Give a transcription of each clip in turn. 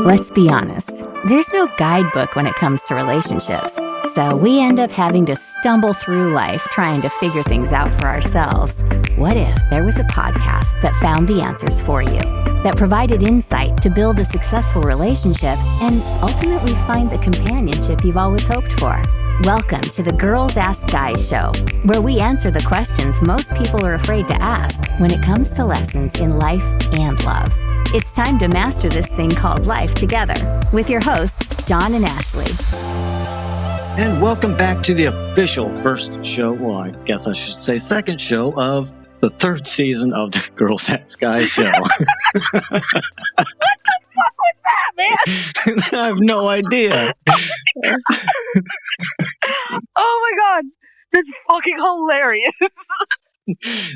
Let's be honest, there's no guidebook when it comes to relationships. So we end up having to stumble through life trying to figure things out for ourselves. What if there was a podcast that found the answers for you, that provided insight to build a successful relationship and ultimately find the companionship you've always hoped for? Welcome to the Girls Ask Guys show, where we answer the questions most people are afraid to ask when it comes to lessons in life and love. It's time to master this thing called life together with your hosts, John and Ashley. And welcome back to the official first show, well, I guess I should say second show of the third season of the Girls Ask Guys show. What the fuck was that, man? I have no idea. Oh my god, that's fucking hilarious.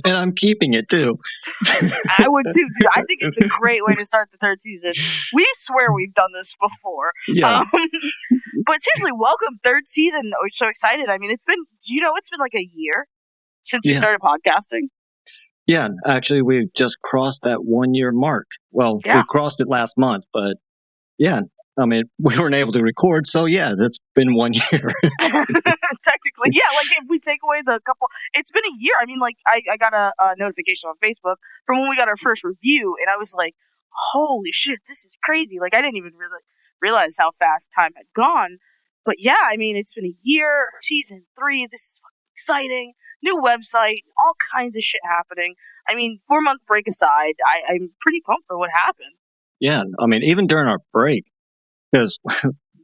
And I'm keeping it too. I would too, dude. I think it's a great way to start the third season. We swear we've done this before. Yeah. But seriously, welcome, third season. We're so excited. I mean, it's been like a year since we started podcasting? Yeah, actually, we just crossed that 1 year mark. Well, we crossed it last month, but yeah, I mean, we weren't able to record, so yeah, that's been 1 year. Technically, yeah, like if we take away the couple, it's been a year. I mean, like, I got a notification on Facebook from when we got our first review, and I was like, holy shit, this is crazy. Like, I didn't even really realize how fast time had gone. But yeah, I mean, it's been a year, season 3, this is exciting, new website, all kinds of shit happening. I mean, 4-month break aside, I'm pretty pumped for what happened. Yeah, I mean, even during our break, because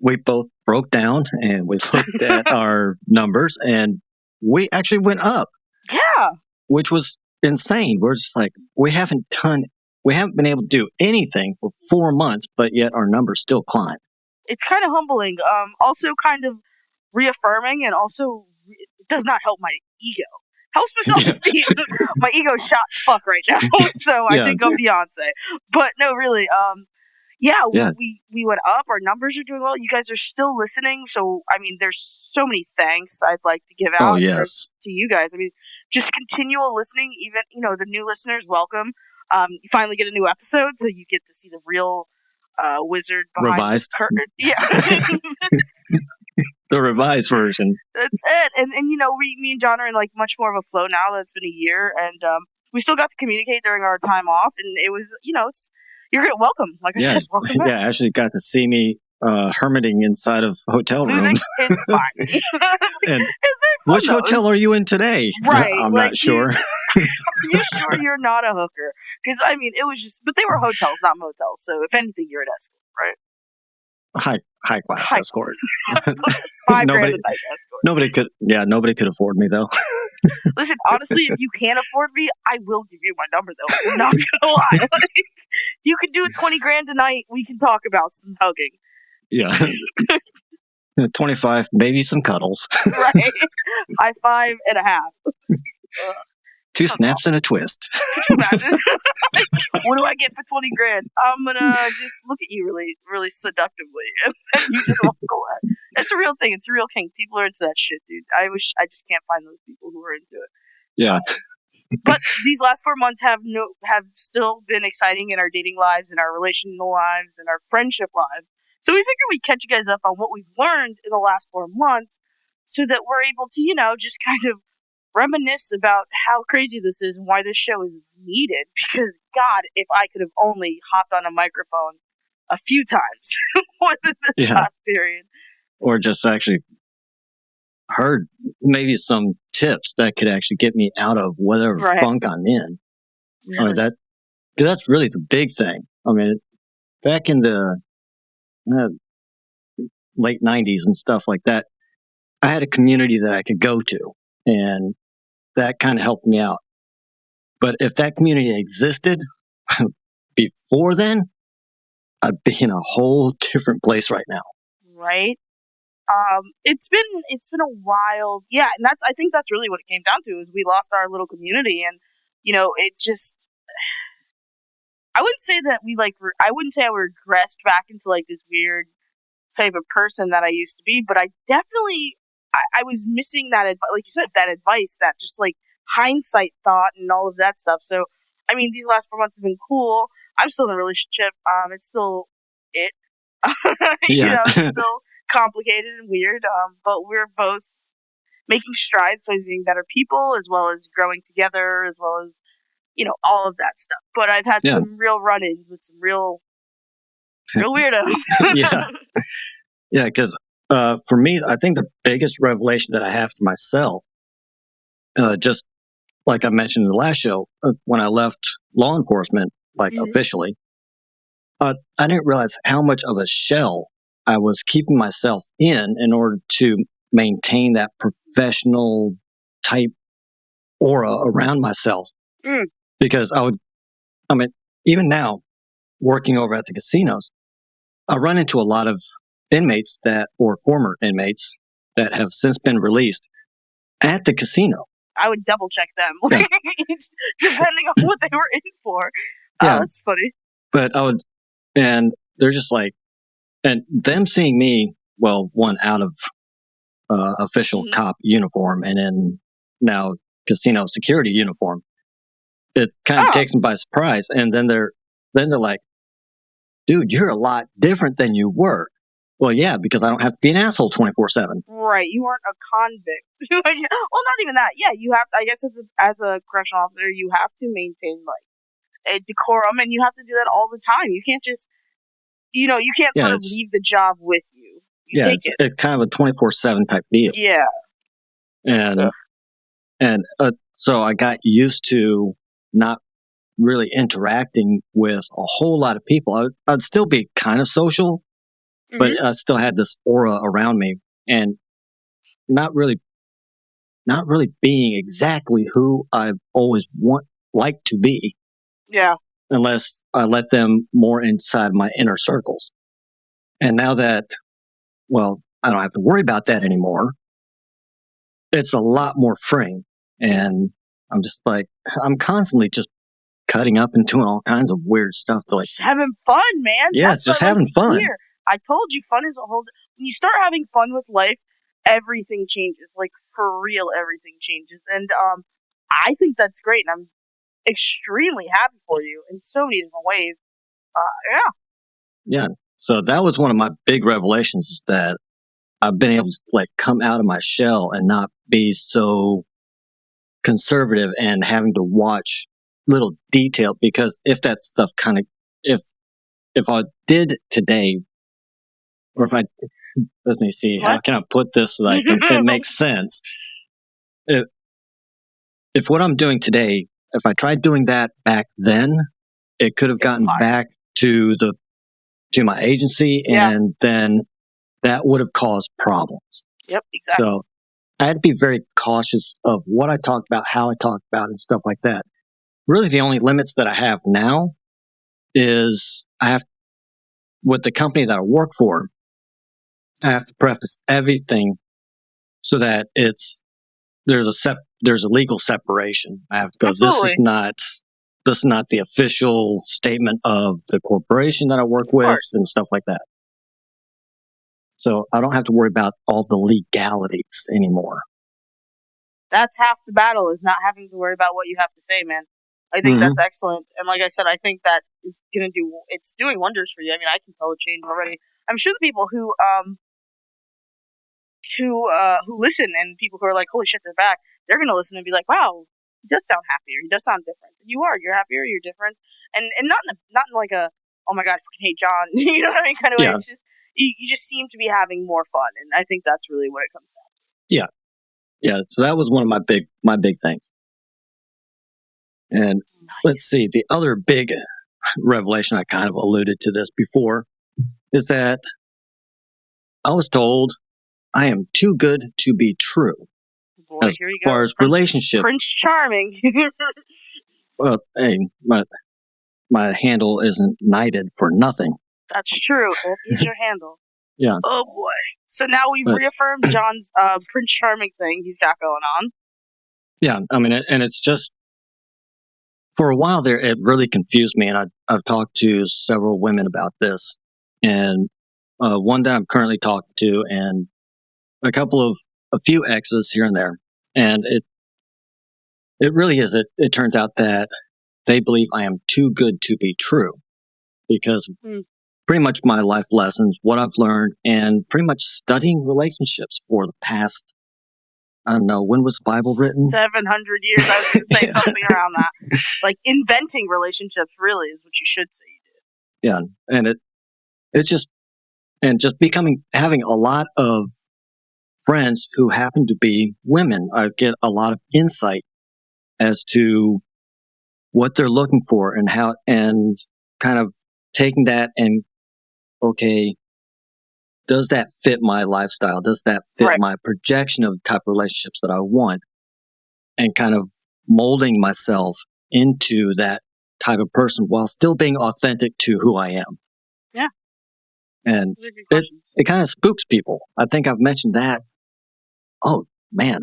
we both broke down and we looked at our numbers and we actually went up. Yeah. Which was insane. We're just like, we haven't been able to do anything for 4 months, but yet our numbers still climb. It's kind of humbling. Also kind of reaffirming, and also it does not help my ego. Helps my self-esteem. My ego's shot the fuck right now, so I think I'm Beyonce. But no, really, we went up. Our numbers are doing well. You guys are still listening, so I mean, there's so many thanks I'd like to give out to you guys. I mean, just continual listening. Even the new listeners, welcome. You finally get a new episode, so you get to see the real wizard behind the curtain. Yeah. The revised version. That's it. And me and John are in like much more of a flow now that it's been a year, and we still got to communicate during our time off, and it was you're welcome. Like I said, welcome back. Yeah, Ashley got to see me hermiting inside of hotel rooms. Losing his mind. And which hotel are you in today? Right. I'm not sure. Are you sure you're not a hooker? Because I mean, it was just, but they were hotels, not motels. So if anything, you're an escort, right? High class escort. $5,000 a night escort. Nobody could afford me though. Listen, honestly, if you can't afford me, I will give you my number though. I'm not gonna lie. Like, you can do $20,000 a night. We can talk about some hugging. Yeah. 25, maybe some cuddles. Right. High 5.5. 2 snaps and a twist. Could you imagine? What do I get for $20,000? I'm gonna just look at you really, really seductively, and then you just walk away. It's a real thing. It's a real thing. People are into that shit, dude. I just can't find those people who are into it. Yeah. But these last 4 months have still been exciting in our dating lives, and our relational lives, and our friendship lives. So we figured we'd catch you guys up on what we've learned in the last 4 months, so that we're able to, just kind of reminisce about how crazy this is and why this show is needed. Because God, if I could have only hopped on a microphone a few times within this last period, or just actually heard maybe some tips that could actually get me out of whatever funk I'm in. Really? I mean, that's really the big thing. I mean, back in the late 90s and stuff like that, I had a community that I could go to, and that kind of helped me out. But if that community existed before then, I'd be in a whole different place right now. Right? It's been a while. Yeah, and I think that's really what it came down to, is we lost our little community, and it just, I wouldn't say that I wouldn't say I regressed back into like this weird type of person that I used to be, but I definitely I was missing that like you said, that advice, that just like hindsight thought and all of that stuff. So I mean, these last 4 months have been cool. I'm still in a relationship. It's still it. Yeah. It's still complicated and weird, but we're both making strides towards being better people, as well as growing together, as well as, all of that stuff. But I've had some real run-ins with some real weirdos. Yeah. Yeah, because for me, I think the biggest revelation that I have for myself, just like I mentioned in the last show, when I left law enforcement, officially, I didn't realize how much of a shell I was keeping myself in order to maintain that professional type aura around myself. Because even now, working over at the casinos, I run into a lot of inmates or former inmates that have since been released at the casino. I would double check them, depending on what they were in for. Yeah. That's funny. But and they're just like, and them seeing me, one out of official cop uniform and then now casino security uniform, it kind of takes them by surprise. And then they're like, dude, you're a lot different than you were. Well, yeah, because I don't have to be an asshole 24/7. Right, you aren't a convict. Well, not even that. Yeah, you have. I guess as a correctional officer, you have to maintain a decorum, and you have to do that all the time. You can't just, you can't sort of leave the job with you. It's kind of a 24/7 type deal. Yeah, and so I got used to not really interacting with a whole lot of people. I'd still be kind of social, but I still had this aura around me, and not really being exactly who I've always liked to be. Yeah. Unless I let them more inside my inner circles. And now that, I don't have to worry about that anymore, it's a lot more freeing. And I'm just like, I'm constantly just cutting up and doing all kinds of weird stuff. Just having fun, man. Yeah, it's just having fun. Here. I told you, fun is a whole... When you start having fun with life, everything changes. Like, for real, everything changes. And I think that's great. And I'm extremely happy for you in so many different ways. Yeah. So that was one of my big revelations, is that I've been able to come out of my shell and not be so conservative and having to watch little detail, because if that stuff if I did today, or let me see, how can I put this so it makes sense? If what I'm doing today, if I tried doing that back then, it could have gotten back to my agency, and then that would have caused problems. Yep, exactly. So I had to be very cautious of what I talked about, how I talked about, and stuff like that. Really, the only limits that I have now is with the company that I work for, I have to preface everything so that there's a legal separation. I have to go, Absolutely. this is not the official statement of the corporation that I work with, and stuff like that. So I don't have to worry about all the legalities anymore. That's half the battle, is not having to worry about what you have to say, man. I think that's excellent. And like I said, I think that is going to it's doing wonders for you. I mean, I can tell the change already. I'm sure the people who listen, and people who are like, holy shit, they're back, they're going to listen and be like, wow, he does sound happier. He does sound different. You're happier, you're different. And not in like a, oh my God, I fucking hate John, you know what I mean, kind of way. It's just, you just seem to be having more fun. And I think that's really what it comes down to. Yeah. Yeah. So that was one of my big things. And let's see, the other big revelation, I kind of alluded to this before, is that I was told I am too good to be true. Boy, as far as relationships. Prince Charming. Well, hey, my handle isn't knighted for nothing. That's true. That is your handle. Yeah. Oh boy. So now we've reaffirmed John's Prince Charming thing he's got going on. Yeah, I mean, and it's just, for a while there, it really confused me, and I've talked to several women about this, and one that I'm currently talking to, and a few exes here and there, and it really is. It turns out that they believe I am too good to be true, because pretty much my life lessons, what I've learned, and pretty much studying relationships for the past, I don't know, when was the Bible written? 700 years. I was going to say something around that. Like inventing relationships really is what you should say you did. Yeah. And it's just having a lot of friends who happen to be women. I get a lot of insight as to what they're looking for and how, and kind of taking that and, okay, does that fit my lifestyle? Does that fit Right. my projection of the type of relationships that I want? And kind of molding myself into that type of person while still being authentic to who I am. Yeah. And Those are good questions. it kind of spooks people. I think I've mentioned that. Oh, man,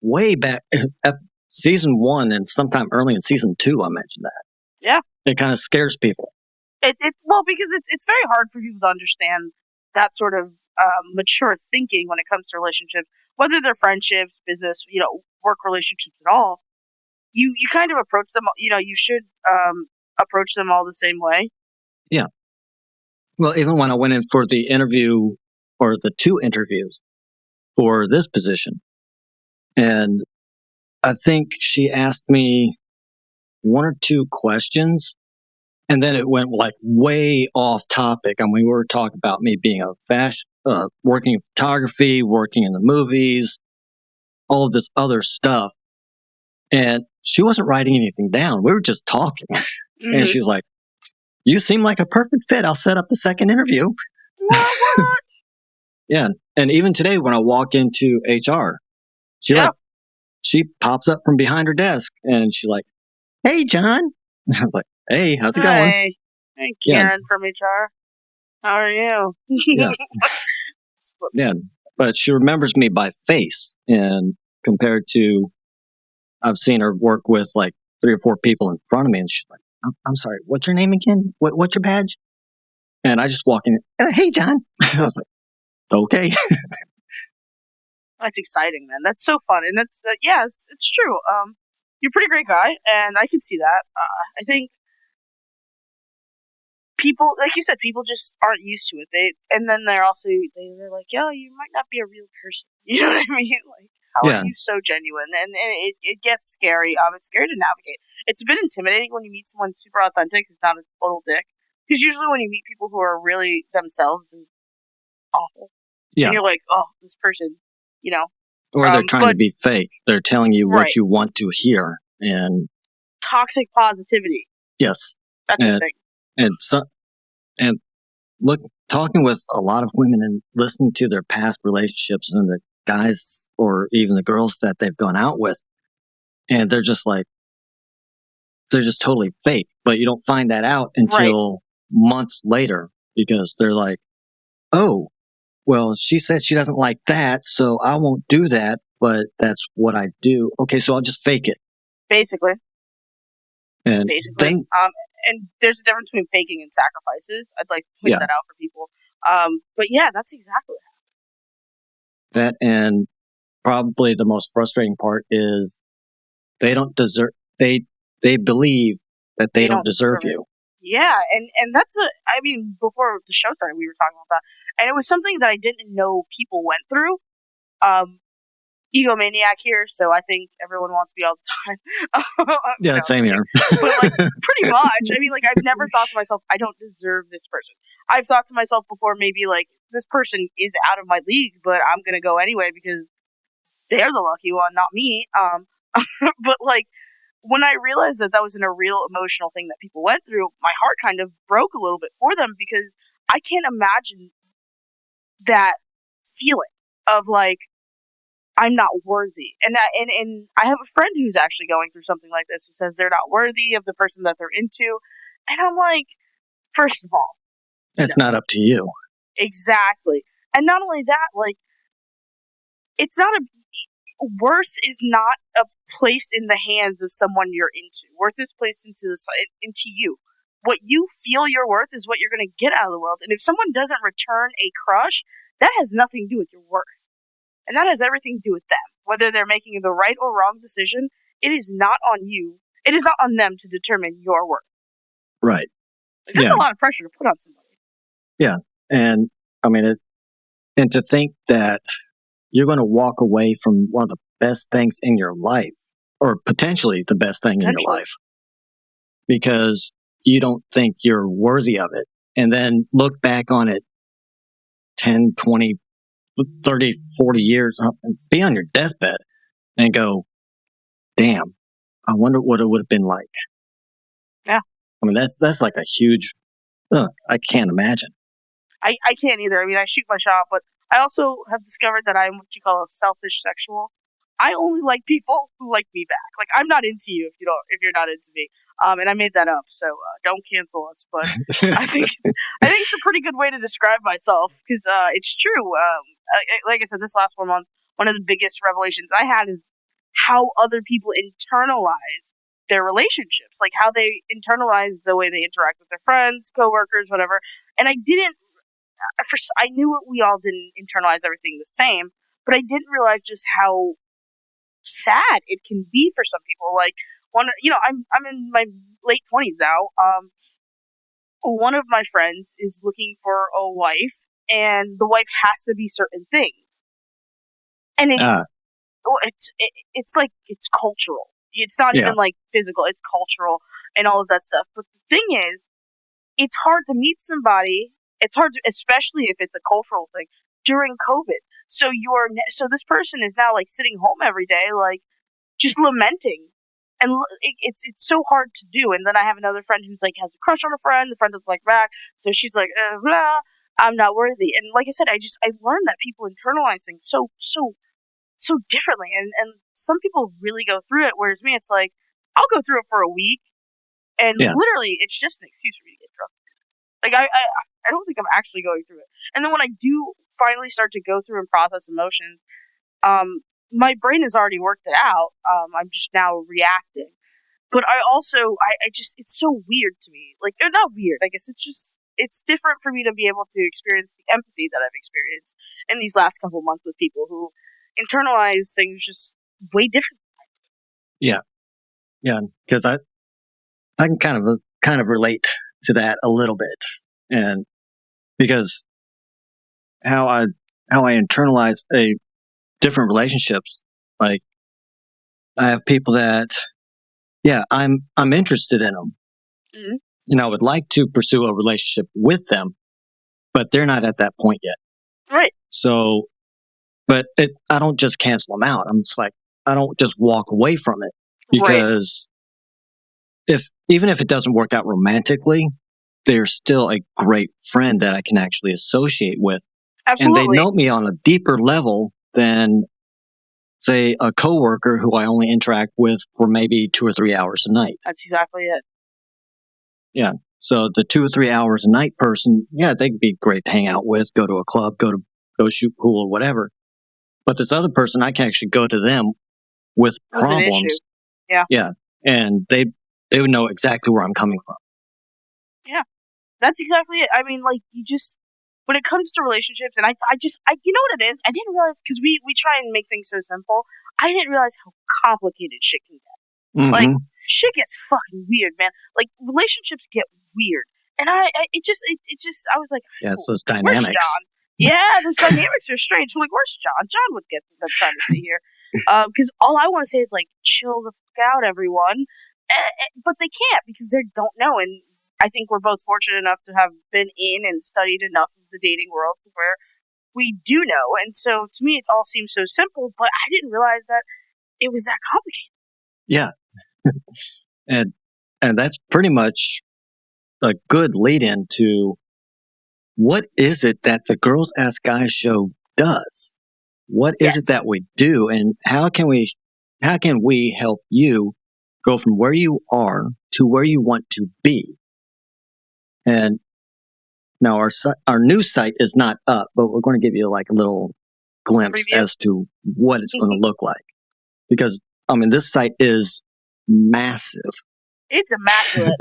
way back at season 1 and sometime early in season 2, I mentioned that. Yeah. It kind of scares people. Well, because it's very hard for people to understand that sort of mature thinking when it comes to relationships, whether they're friendships, business, work relationships at all. You kind of approach them, you should approach them all the same way. Yeah. Well, even when I went in for the interview or the 2 interviews for this position, and I think she asked me 1 or 2 questions, and then it went like way off topic. I mean, we were talking about me being a working in photography, working in the movies, all of this other stuff. And she wasn't writing anything down. We were just talking. Mm-hmm. And she's like, "You seem like a perfect fit. I'll set up the second interview." What? Yeah. And even today, when I walk into HR, she pops up from behind her desk and she's like, "Hey, John." And I was like, "Hey, how's it going?" Hey, Karen from HR. How are you? Yeah. Yeah. But she remembers me by face, and compared to, I've seen her work with like 3 or 4 people in front of me, and she's like, I'm sorry, what's your name again? What's your badge?" And I just walk in, "Hey, John." I was like, okay. That's exciting, man. That's so fun, and that's it's true. You're a pretty great guy, and I can see that. I think people, like you said, people just aren't used to it. And then they're like, "Yo, you might not be a real person." You know what I mean? Like, how are you so genuine? And it gets scary. It's scary to navigate. It's a bit intimidating when you meet someone super authentic who's not a total dick. Because usually when you meet people who are really themselves and awful, and you're like, "Oh, this person," Or they're trying to be fake. They're telling you what you want to hear. And toxic positivity. Yes. That's the thing. And look, talking with a lot of women and listening to their past relationships and the guys or even the girls that they've gone out with, and they're just totally fake. But you don't find that out until months later, because they're like, "Oh, well, she said she doesn't like that, so I won't do that, but that's what I do. Okay, so I'll just fake it." Basically. And then, and there's a difference between faking and sacrifices. I'd like to point that out for people. But yeah, that's exactly what happened. That, and probably the most frustrating part is they don't deserve. They believe that they don't deserve you. Yeah, and that's before the show started, we were talking about that, and it was something that I didn't know people went through. Egomaniac here, so I think everyone wants me all the time. Yeah, same here. But like, pretty much. I mean, like, I've never thought to myself, I don't deserve this person. I've thought to myself before, maybe like, this person is out of my league, but I'm gonna go anyway because they're the lucky one, not me. But like, when I realized that was a real emotional thing that people went through, my heart kind of broke a little bit for them, because I can't imagine that feeling of like, I'm not worthy. And I have a friend who's actually going through something like this, who says they're not worthy of the person that they're into. And I'm like, first of all, it's not up to you. Exactly. And not only that, like, it's not worth is not placed in the hands of someone you're into. Worth is placed into you. What you feel your worth is what you're going to get out of the world. And if someone doesn't return a crush, that has nothing to do with your worth. And that has everything to do with them. Whether they're making the right or wrong decision, it is not on you. It is not on them to determine your worth. Right. Like, that's a lot of pressure to put on somebody. Yeah. And I mean, and to think that you're going to walk away from one of the best things in your life, or potentially the best thing in your life, because you don't think you're worthy of it. And then look back on it 10, 20, 30, 40 years, and be on your deathbed and go, damn, I wonder what it would have been like. Yeah. I mean, that's like a huge, I can't imagine. I can't either. I mean, I shoot my shot, but I also have discovered that I'm what you call a selfish sexual. I only like people who like me back. Like, I'm not into you if you're not into me. And I made that up, so don't cancel us. But I think it's a pretty good way to describe myself because it's true. Like I said, this last 1 month, one of the biggest revelations I had is how other people internalize their relationships, like how they internalize the way they interact with their friends, coworkers, whatever. And I didn't. I knew we all didn't internalize everything the same, but I didn't realize just how sad it can be for some people. Like I'm in my late 20s now. One of my friends is looking for a wife, and the wife has to be certain things, and it's like it's cultural. It's not even like physical; it's cultural and all of that stuff. But the thing is, it's hard to meet somebody. It's hard, especially if it's a cultural thing during COVID. So this person is now like sitting home every day, like just lamenting, and it's so hard to do. And then I have another friend who's like has a crush on a friend. The friend is like back, so she's like, blah, I'm not worthy. And like I said, I learned that people internalize things so differently, and some people really go through it. Whereas me, it's like I'll go through it for a week, and literally, it's just an excuse for me to get drunk. Like I don't think I'm actually going through it. And then when I do finally start to go through and process emotions, my brain has already worked it out. I'm just now reacting. But I just, it's so weird to me. Like, not weird. I guess it's different for me to be able to experience the empathy that I've experienced in these last couple months with people who internalize things just way different. Yeah. Yeah. Because I can kind of relate to that a little bit. And because how I internalize different relationships, like I have people that, I'm interested in them, mm-hmm. and I would like to pursue a relationship with them, but they're not at that point yet. Right. So, but I don't just cancel them out. I'm just like, I don't just walk away from it because even if it doesn't work out romantically, they're still a great friend that I can actually associate with. Absolutely. And they know me on a deeper level than, say, a coworker who I only interact with for maybe 2 or 3 hours a night. That's exactly it. Yeah. So the 2 or 3 hours a night person, they could be great to hang out with, go to a club, go shoot pool or whatever. But this other person, I can actually go to them with problems. Yeah. Yeah. And they would know exactly where I'm coming from. Yeah. That's exactly it. I mean, like, when it comes to relationships, and I you know what it is? I didn't realize, because we try and make things so simple, I didn't realize how complicated shit can get. Mm-hmm. Like, shit gets fucking weird, man. Like, relationships get weird. And I was like, it's those dynamics. Where's John? Yeah, those dynamics are strange. I'm like, where's John? John would get what I'm trying to say here. Because all I want to say is, like, chill the fuck out, everyone. But they can't, because they don't know. And I think we're both fortunate enough to have been in and studied enough of the dating world where we do know. And so to me, it all seems so simple, but I didn't realize that it was that complicated. Yeah. and that's pretty much a good lead into what is it that the Girls Ask Guys show does? What is it that we do, and how can we help you go from where you are to where you want to be? And now our new site is not up, but we're going to give you like a little glimpse as to what it's going to look like. Because, I mean, this site is massive. It's immaculate.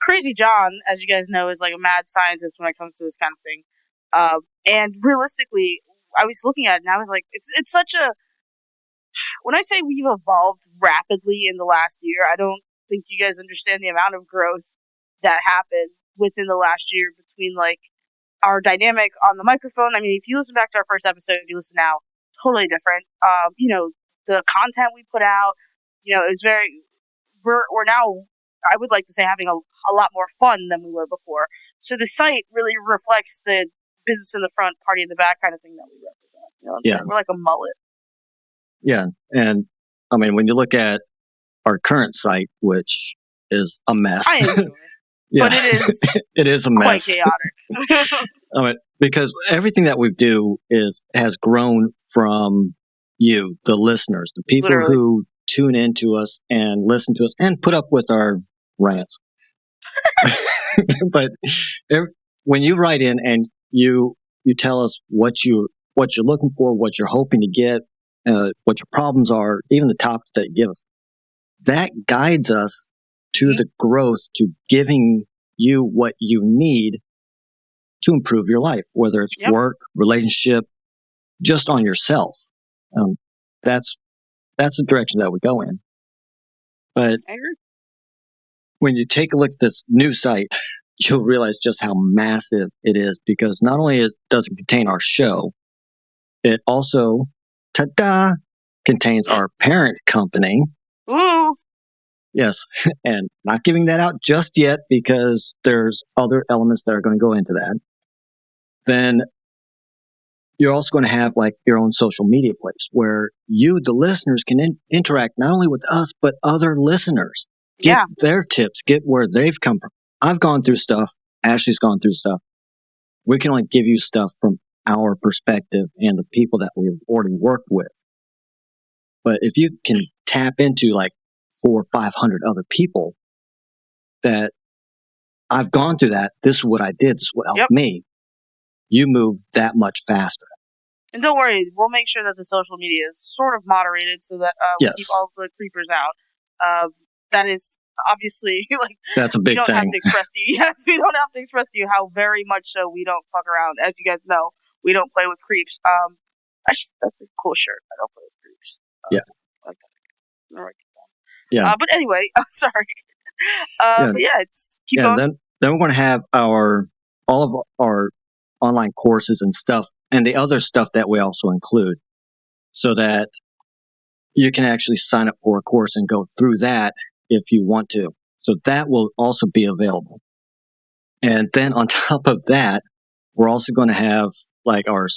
Crazy John, as you guys know, is like a mad scientist when it comes to this kind of thing. And realistically, I was looking at it and I was like, it's such a... When I say we've evolved rapidly in the last year, I don't think you guys understand the amount of growth that happened within the last year between, like, our dynamic on the microphone. I mean, if you listen back to our first episode, if you listen now, totally different. The content we put out, is we're now, I would like to say, having a lot more fun than we were before. So the site really reflects the business in the front, party in the back kind of thing that we represent. You know what I'm saying? We're like a mullet. Yeah. And I mean, when you look at our current site, which is a mess. I enjoy it. Yeah. But it is a mess. Quite chaotic. I mean, because everything that we do has grown from you, the listeners, the people Literally. who tune into us and listen to us and put up with our rants. But when you write in and you tell us what you're looking for, what you're hoping to get, what your problems are, even the topics that you give us, that guides us to the growth, to giving you what you need to improve your life, whether it's work, relationship, just on yourself. That's the direction that we go in. But when you take a look at this new site, you'll realize just how massive it is, because not only does it contain our show, it also, contains our parent company. Ooh. Yes, and not giving that out just yet because there's other elements that are going to go into that. Then you're also going to have like your own social media place where you, the listeners, can interact not only with us, but other listeners. Get their tips, get where they've come from. I've gone through stuff. Ashley's gone through stuff. We can only give you stuff from our perspective and the people that we've already worked with. But if you can tap into like 400 or 500 other people that I've gone through that, this is what I did, this is what helped me, you move that much faster. And don't worry, we'll make sure that the social media is sort of moderated so that we keep all the creepers out. That is obviously like that's a big thing. Have to express to you. Yes, we don't have to express to you how very much so we don't fuck around. As you guys know, we don't play with creeps. That's a cool shirt. I don't play with creeps. Like that. All right. Yeah. But anyway, sorry. It's keep going. Then we're going to have all of our online courses and stuff, and the other stuff that we also include, so that you can actually sign up for a course and go through that if you want to. So that will also be available. And then on top of that, we're also going to have like our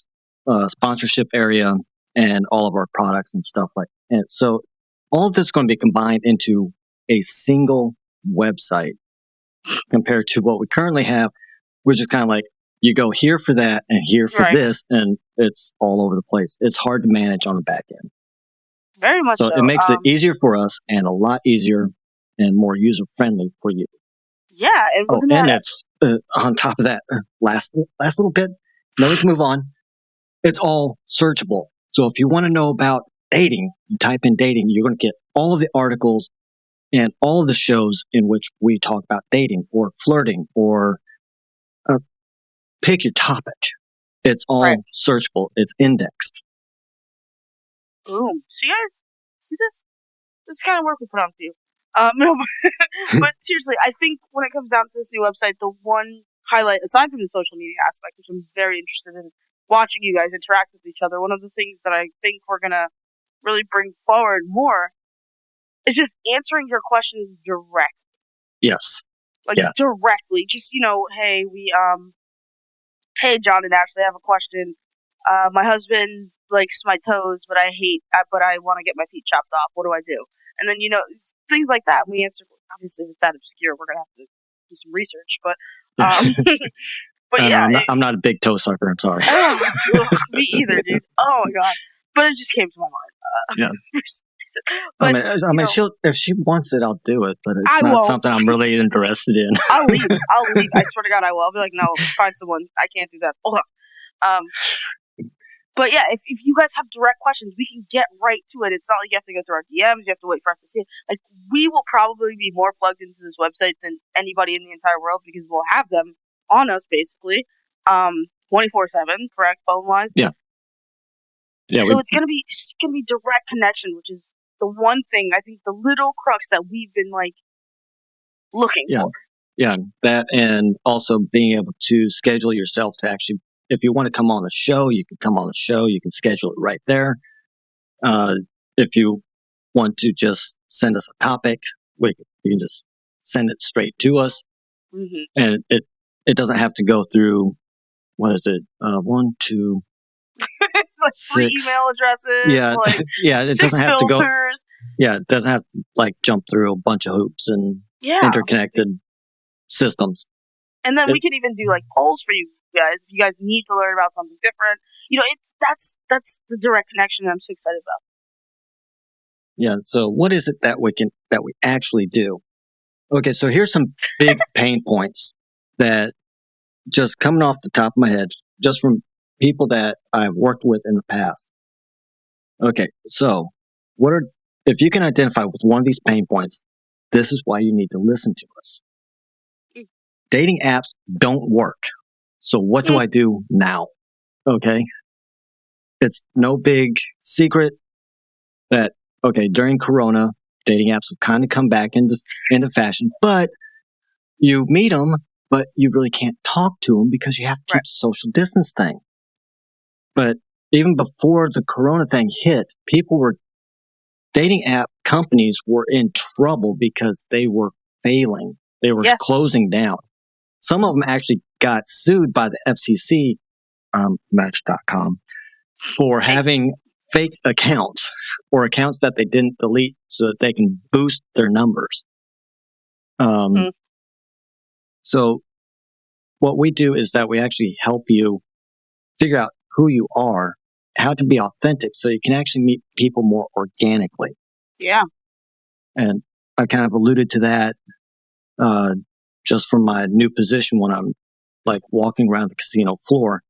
sponsorship area and all of our products and stuff like that. And so all of this is going to be combined into a single website compared to what we currently have, which is kind of like you go here for that and here for this, and it's all over the place. It's hard to manage on the back end. Very much so. So it makes it easier for us and a lot easier and more user-friendly for you. Yeah. And it's on top of that, last little bit, then we can move on. It's all searchable. So if you want to know about dating, you type in dating, you're going to get all of the articles and all of the shows in which we talk about dating or flirting or pick your topic. It's all searchable. It's indexed. Boom. See, guys? See this? This is the kind of work we put on for you. No, but seriously, I think when it comes down to this new website, the one highlight, aside from the social media aspect, which I'm very interested in watching you guys interact with each other, one of the things that I think we're going to really bring forward more is just answering your questions directly. Yes. Directly. Just, hey, John and Ashley, I have a question. My husband likes my toes, but I want to get my feet chopped off. What do I do? And then, things like that. We answer, obviously, with that obscure, we're going to have to do some research, but yeah. I'm not a big toe sucker. I'm sorry. Me either, dude. Oh my God. But it just came to my mind. But, if she wants it, I'll do it, but it's not something I'm really interested in. I'll leave. I swear to God, I will. I'll be like, no, find someone. I can't do that. Hold on. But yeah, if you guys have direct questions, we can get right to it. It's not like you have to go through our DMs. You have to wait for us to see it. Like, we will probably be more plugged into this website than anybody in the entire world because we'll have them on us, basically, 24/7, correct, phone-wise? Yeah. So it's gonna be direct connection, which is the one thing, I think, the little crux that we've been, looking for. Yeah, that, and also being able to schedule yourself to actually, if you want to come on the show, you can come on the show. You can schedule it right there. If you want to just send us a topic, you can just send it straight to us, and it doesn't have to go through. What is it? 1, 2, like 3 6. email addresses. Yeah, like yeah. It 6 doesn't have filters. to go. Yeah, it doesn't have to like jump through a bunch of hoops and interconnected systems. And then we can even do like polls for you guys if you guys need to learn about something different. You know, that's the direct connection that I'm so excited about. Yeah. So what is it that we actually do? Okay. So here's some big pain points that just coming off the top of my head, just from people that I've worked with in the past. Okay. So if you can identify with one of these pain points, this is why you need to listen to us. Dating apps don't work. So what do I do now? Okay. It's no big secret that, okay, during Corona, dating apps have kind of come back into fashion, but you meet them, but you really can't talk to them because you have to keep the social distance thing. But even before the Corona thing hit, dating app companies were in trouble because they were failing. They were closing down. Some of them actually got sued by the FCC, Match.com, for having fake accounts or accounts that they didn't delete so that they can boost their numbers. So what we do is that we actually help you figure out who you are, how to be authentic so you can actually meet people more organically. Yeah. And I kind of alluded to that just from my new position when I'm like walking around the casino floor.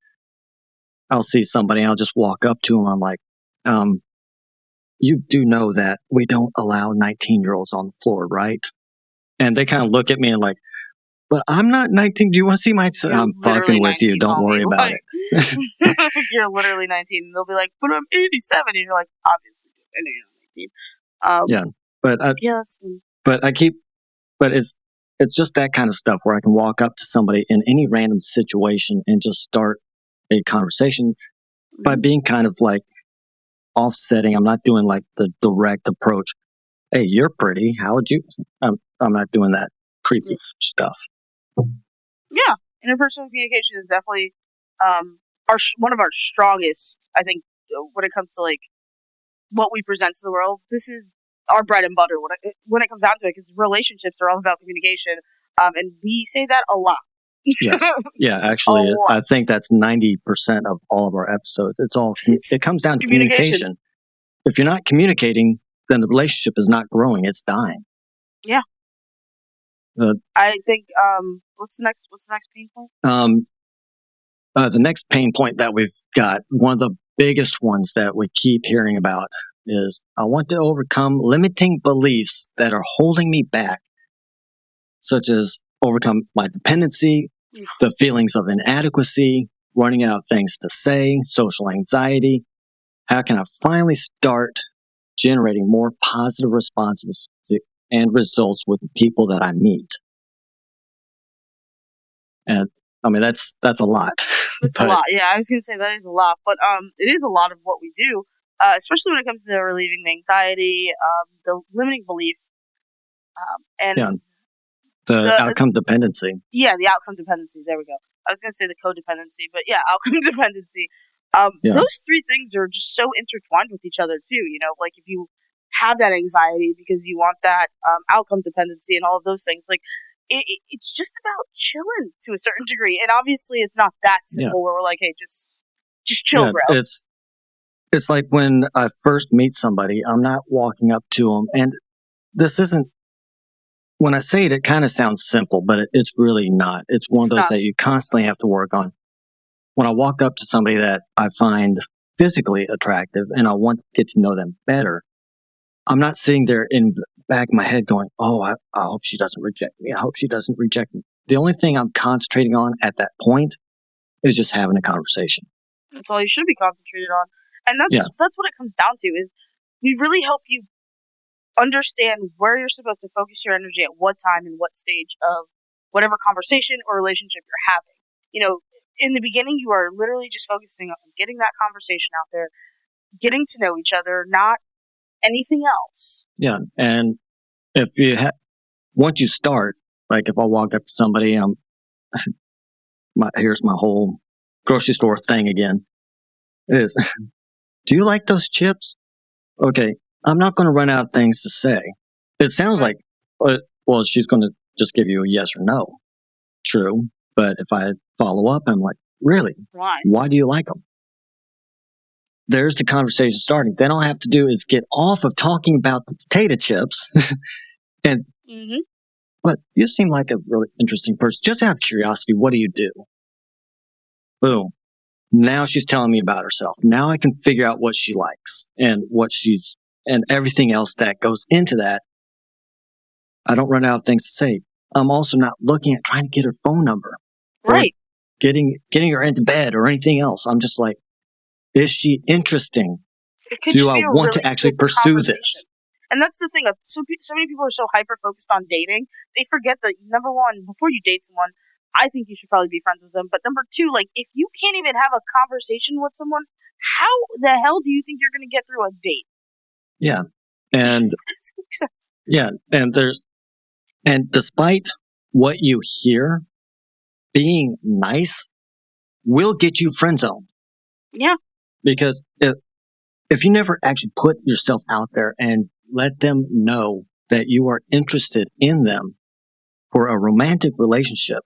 I'll see somebody, I'll just walk up to them. I'm like, you do know that we don't allow 19-year-olds on the floor, right? And they kind of look at me and like, but I'm not 19. Do you want to see my... I'm fucking with you. Don't worry about it. You're literally 19. And they'll be like, but I'm 87. And you're like, obviously, I know you're not 19. But it's just that kind of stuff where I can walk up to somebody in any random situation and just start a conversation by being kind of like offsetting. I'm not doing like the direct approach. Hey, you're pretty. How would you? I'm not doing that creepy stuff. Yeah, interpersonal communication is definitely one of our strongest. I think when it comes to like what we present to the world, this is our bread and butter when it comes down to it. Because relationships are all about communication, and we say that a lot. Yes, yeah. Actually, I think that's 90% of all of our episodes. It comes down to communication. If you're not communicating, then the relationship is not growing; it's dying. Yeah. I think. What's the next pain point? The next pain point that we've got, one of the biggest ones that we keep hearing about, is I want to overcome limiting beliefs that are holding me back, such as overcome my dependency, the feelings of inadequacy, running out of things to say, social anxiety. How can I finally start generating more positive responses and results with the people that I meet? And I mean, that's a lot. It's a lot. Yeah, I was going to say that is a lot, but it is a lot of what we do, especially when it comes to relieving the anxiety, the limiting belief, and the outcome dependency. Yeah, the outcome dependency. There we go. I was going to say the codependency, but yeah, outcome dependency. Those three things are just so intertwined with each other too. You know, like if you have that anxiety because you want that outcome dependency and all of those things, like it's just about chilling to a certain degree. And obviously, it's not that simple where we're like, hey, just chill, bro. It's like when I first meet somebody, I'm not walking up to them, and this isn't. When I say it, it kind of sounds simple, but it's really not. It's one of those that you constantly have to work on. When I walk up to somebody that I find physically attractive and I want to get to know them better, I'm not sitting there in the back of my head going, oh, I hope she doesn't reject me. I hope she doesn't reject me. The only thing I'm concentrating on at that point is just having a conversation. That's all you should be concentrated on. And that's what it comes down to is we really help you understand where you're supposed to focus your energy at what time and what stage of whatever conversation or relationship you're having. You know, in the beginning, you are literally just focusing on getting that conversation out there, getting to know each other, not anything else. Yeah. And if you once you start, like if I walk up to somebody, here's my whole grocery store thing again. It is, do you like those chips? Okay. I'm not going to run out of things to say. It sounds like, well, she's going to just give you a yes or no. True. But if I follow up, I'm like, really? Why? Why do you like them? There's the conversation starting. Then all I have to do is get off of talking about the potato chips. And, but you seem like a really interesting person. Just out of curiosity, what do you do? Boom. Now she's telling me about herself. Now I can figure out what she likes and and everything else that goes into that. I don't run out of things to say. I'm also not looking at trying to get her phone number. Right. Getting her into bed or anything else. I'm just like, is she interesting? Do I want to actually pursue this? And that's the thing. So many people are so hyper-focused on dating, they forget that, number one, before you date someone, I think you should probably be friends with them. But number two, like, if you can't even have a conversation with someone, how the hell do you think you're going to get through a date? Yeah. And yeah, and despite what you hear, being nice will get you friend zoned. Yeah. Because if you never actually put yourself out there and let them know that you are interested in them for a romantic relationship,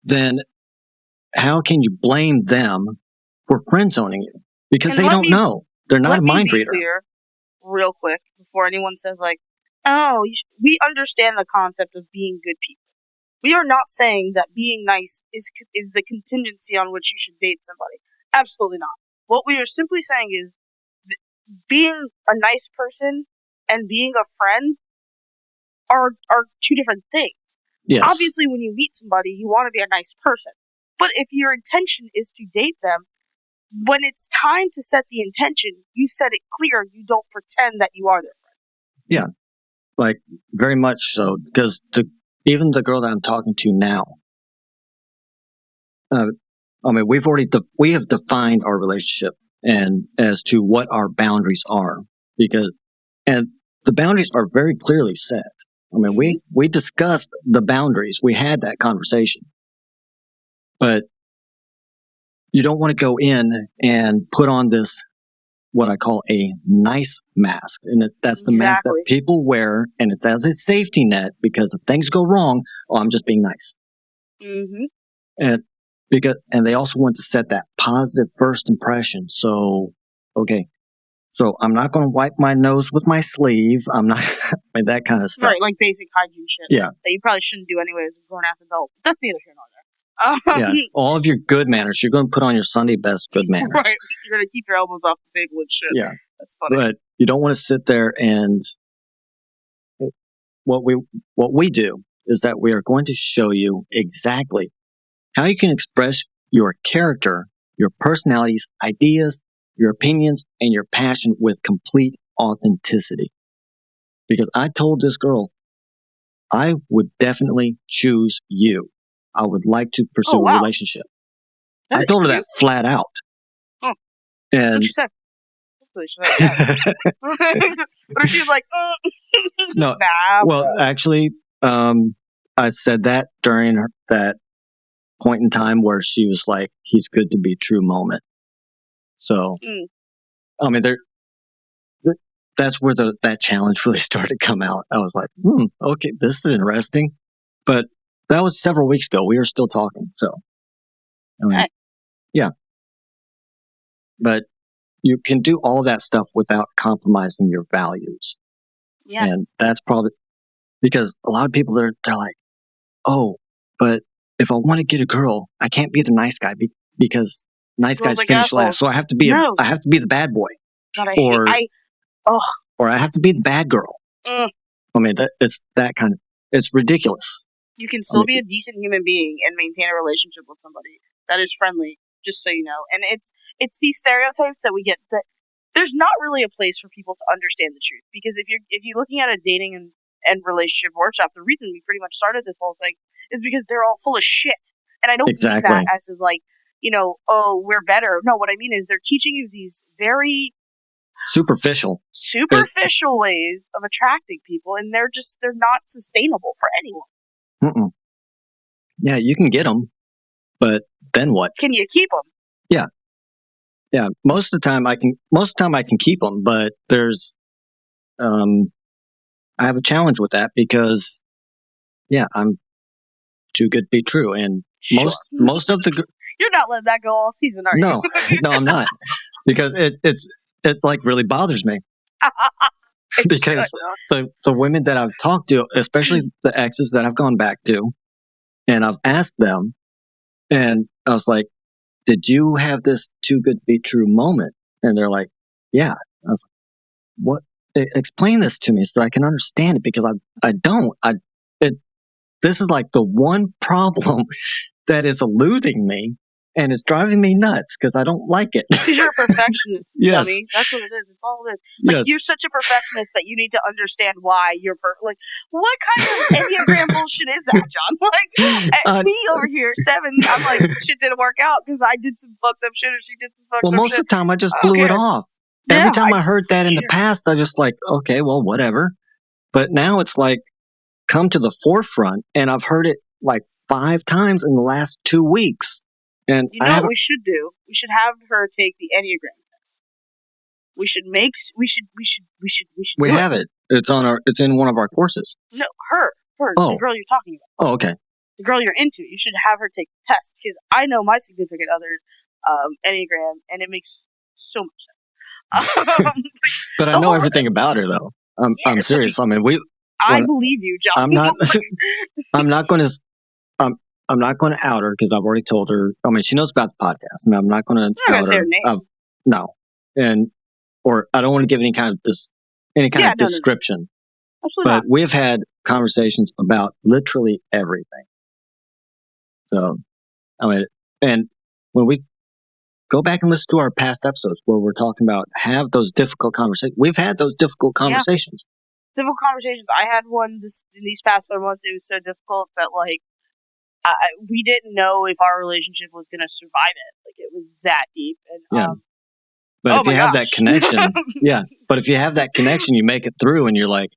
then how can you blame them for friend zoning you? Because they don't know. They're not a mind reader. Clear, real quick, before anyone says like, oh, we understand the concept of being good people. We are not saying that being nice is the contingency on which you should date somebody. Absolutely not. What we are simply saying is being a nice person and being a friend are two different things. Yes. Obviously, when you meet somebody, you want to be a nice person. But if your intention is to date them, when it's time to set the intention, you set it clear. You don't pretend that you are their friend. Yeah, like very much so. Because even the girl that I'm talking to now, I mean, we have defined our relationship and as to what our boundaries are, and the boundaries are very clearly set. I mean, we discussed the boundaries. We had that conversation, but you don't want to go in and put on this, what I call a nice mask. And that's the mask that people wear, and it's as a safety net because if things go wrong, I'm just being nice. Mm-hmm. And they also want to set that positive first impression. So, okay. So I'm not going to wipe my nose with my sleeve. I'm not, I mean, that kind of stuff. Right, like basic hygiene shit. Yeah. That you probably shouldn't do anyway as a grown-ass adult. That's neither here nor there. Yeah, all of your good manners. You're going to put on your Sunday best good manners. Right. You're going to keep your elbows off the table and shit. Yeah. That's funny. But you don't want to sit there and what we do is that we are going to show you exactly how you can express your character, your personalities, ideas, your opinions, and your passion with complete authenticity. Because I told this girl, I would definitely choose you. I would like to pursue a relationship. I told her that flat out. Oh. And what'd she say? Or she was like, no. Nah, well, actually, I said that during that point in time where she was like, he's good to be true moment. So, I mean, that's where that challenge really started to come out. I was like, okay, this is interesting. But that was several weeks ago. We were still talking. So, I mean, yeah. But you can do all that stuff without compromising your values. Yes. And that's probably because a lot of people, they're like, oh, but if I want to get a girl, I can't be the nice guy because nice guys finish last. So I have to be I have to be the bad boy. God, or I have to be the bad girl. I mean, it's that kind of, it's ridiculous. You can still be a decent human being and maintain a relationship with somebody that is friendly, just so you know. And it's these stereotypes that we get that there's not really a place for people to understand the truth. Because if you're looking at a dating and relationship workshop, the reason we pretty much started this whole thing is because they're all full of shit. And I don't mean that as in like, oh, we're better. No, what I mean is they're teaching you these very superficial ways of attracting people, and they're not sustainable for anyone. Mm-mm. Yeah, you can get them, but then what? Can you keep them? Yeah. Most of the time I can keep them, but there's, I have a challenge with that because, I'm too good to be true, and most of the you're not letting that go all season, are you? No, I'm not, because it like really bothers me. Because the women that I've talked to, especially the exes that I've gone back to, and I've asked them, and I was like, did you have this too good to be true moment? And they're like, yeah. I was like, what? Explain this to me so I can understand it, because I don't. This is like the one problem that is eluding me, and it's driving me nuts because I don't like it. Because you're a perfectionist, yes. dummy. That's what it is. It's all it is. Like, yes. You're such a perfectionist that you need to understand why you're perfect. Like, what kind of Enneagram bullshit is that, John? Like, me over here, 7, I'm like, shit didn't work out because I did some fucked up shit or she did some fucked up shit. Well, most of the time, I just blew it off. Every time I heard that in the past, I just like, okay, well, whatever. But now it's like, come to the forefront, and I've heard it like 5 times in the last 2 weeks. And you know what we should do? We should have her take the Enneagram test. We have it. It's in one of our courses. No, her, the girl you're talking about. Oh, okay. The girl you're into. You should have her take the test, because I know my significant other Enneagram, and it makes so much sense. But I know everything about her, though. I'm serious. I mean, I believe you, John. I'm not going to out her, because I've already told her. I mean, she knows about the podcast, and I'm not going to out say her name. No, or I don't want to give any kind of description. No. Absolutely but not. We've had conversations about literally everything. So, I mean, and when we go back and listen to our past episodes where we're talking about have those difficult conversations, we've had those difficult conversations. Difficult conversations. I had one in these past 4 months. It was so difficult that like we didn't know if our relationship was going to survive it. Like, it was that deep. And but if you have that connection, But if you have that connection, you make it through, and you're like,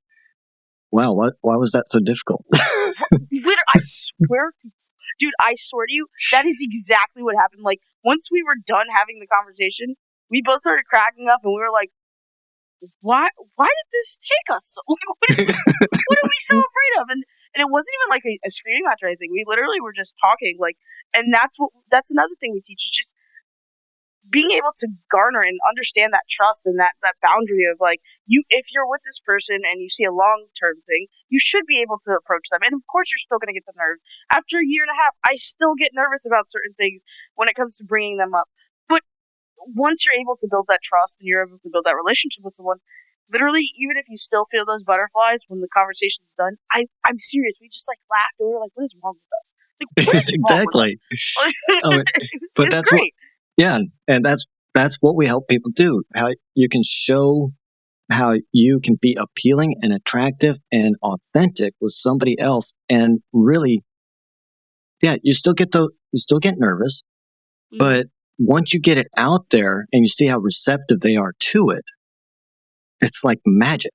"Wow, why was that so difficult?" Literally, I swear to you, that is exactly what happened. Like, once we were done having the conversation, we both started cracking up, and we were like, why did this take us so long? What are we so afraid of? And it wasn't even like a screaming match or anything. We literally were just talking, like, and that's another thing we teach, is just being able to garner and understand that trust and that boundary of like, if you're with this person and you see a long-term thing, you should be able to approach them. And of course you're still going to get the nerves. After a year and a half, I still get nervous about certain things when it comes to bringing them up. But once you're able to build that trust and you're able to build that relationship with someone, literally, even if you still feel those butterflies when the conversation's done, I'm serious. We just like laughed and we were like, what is wrong with us? Like, what is exactly. Wrong with us? But that's great. And that's what we help people do. How you can show how you can be appealing and attractive and authentic with somebody else, and really, you still get nervous, but once you get it out there and you see how receptive they are to it, it's like magic.